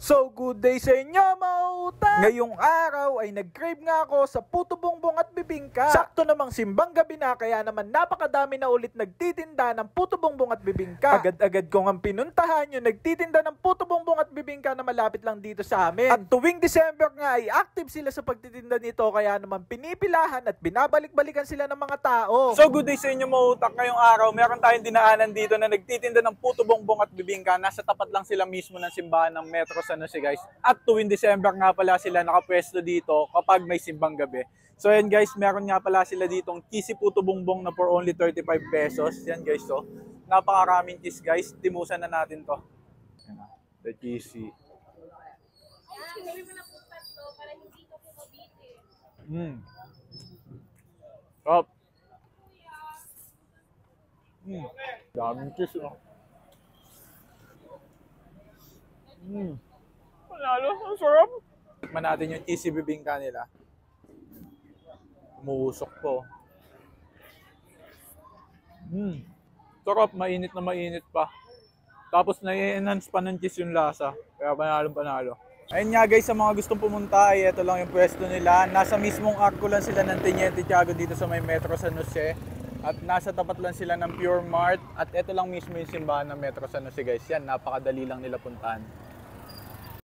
So good day sa inyo mga utang! Ngayong araw ay nag-crave nga ako sa puto bongbong at bibingka. Sakto namang simbang gabi na kaya naman napakadami na ulit nagtitinda ng puto bongbong at bibingka. Agad-agad ko nga pinuntahan yung nagtitinda ng puto bongbong at bibingka na malapit lang dito sa amin. At tuwing December nga ay active sila sa pagtitinda nito kaya naman pinipilahan at binabalik-balikan sila ng mga tao. So good day sa inyo mga utak. Ngayong araw meron tayong dinaanan dito na nagtitinda ng puto bongbong at bibingka. Nasa tapat lang sila mismo ng simbahan ng Metro San Jose guys. At tuwing December nga pala sila nakapwesto dito kapag may simbang gabi. So yan guys, meron nga pala sila ditong cheesy puto bongbong na for only 35 pesos. Yan guys, so napakaraming cheese guys. Timusan na natin to. Yan, the cheesy. Top. Daming cheese oh. Panalo, ang sarap. Tikman natin yung cheesy bibingka nila. Umuusok po. Sarap, mainit na mainit pa. Tapos na-enhance pa ng cheese yung lasa. Kaya panalo. Ayun nga guys, sa mga gustong pumunta, ay ito lang yung pwesto nila. Nasa mismong arko lang sila ng Teniente Tiago dito sa may Metro San Jose. At nasa tapat lang sila ng Pure Mart. At ito lang mismo yung simbahan ng Metro San Jose guys. Yan, napakadali lang nila puntahan.